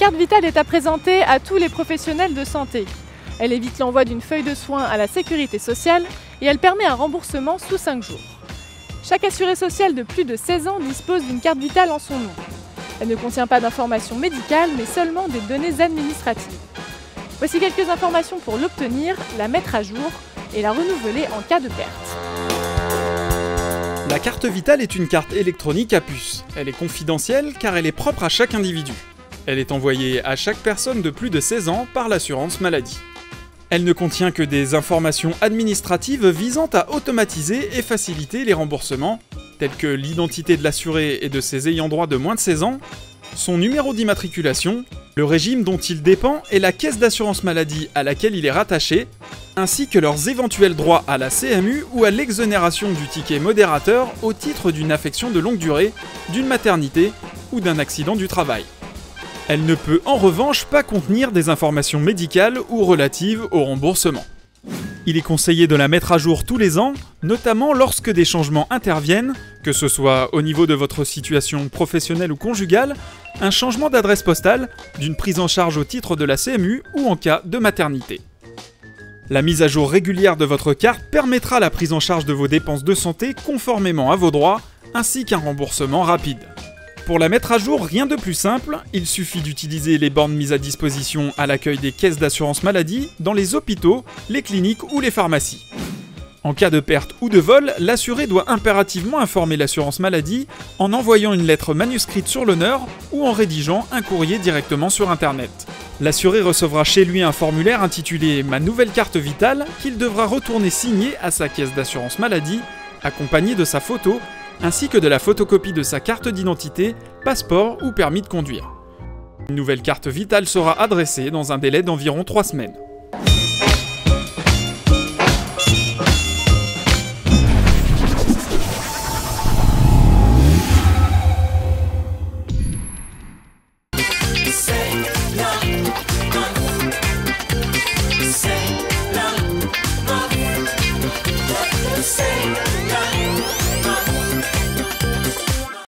carte vitale est à présenter à tous les professionnels de santé. Elle évite l'envoi d'une feuille de soins à la sécurité sociale et elle permet un remboursement sous 5 jours. Chaque assuré social de plus de 16 ans dispose d'une carte vitale en son nom. Elle ne contient pas d'informations médicales mais seulement des données administratives. Voici quelques informations pour l'obtenir, la mettre à jour et la renouveler en cas de perte. La carte vitale est une carte électronique à puce. Elle est confidentielle car elle est propre à chaque individu. Elle est envoyée à chaque personne de plus de 16 ans par l'assurance maladie. Elle ne contient que des informations administratives visant à automatiser et faciliter les remboursements, tels que l'identité de l'assuré et de ses ayants droit de moins de 16 ans, son numéro d'immatriculation, le régime dont il dépend et la caisse d'assurance maladie à laquelle il est rattaché, ainsi que leurs éventuels droits à la CMU ou à l'exonération du ticket modérateur au titre d'une affection de longue durée, d'une maternité ou d'un accident du travail. Elle ne peut en revanche pas contenir des informations médicales ou relatives au remboursement. Il est conseillé de la mettre à jour tous les ans, notamment lorsque des changements interviennent, que ce soit au niveau de votre situation professionnelle ou conjugale, un changement d'adresse postale, d'une prise en charge au titre de la CMU ou en cas de maternité. La mise à jour régulière de votre carte permettra la prise en charge de vos dépenses de santé conformément à vos droits, ainsi qu'un remboursement rapide. Pour la mettre à jour, rien de plus simple, il suffit d'utiliser les bornes mises à disposition à l'accueil des caisses d'assurance maladie, dans les hôpitaux, les cliniques ou les pharmacies. En cas de perte ou de vol, l'assuré doit impérativement informer l'assurance maladie en envoyant une lettre manuscrite sur l'honneur ou en rédigeant un courrier directement sur Internet. L'assuré recevra chez lui un formulaire intitulé « Ma nouvelle carte vitale » qu'il devra retourner signé à sa caisse d'assurance maladie, accompagné de sa photo, ainsi que de la photocopie de sa carte d'identité, passeport ou permis de conduire. Une nouvelle carte vitale sera adressée dans un délai d'environ 3 semaines.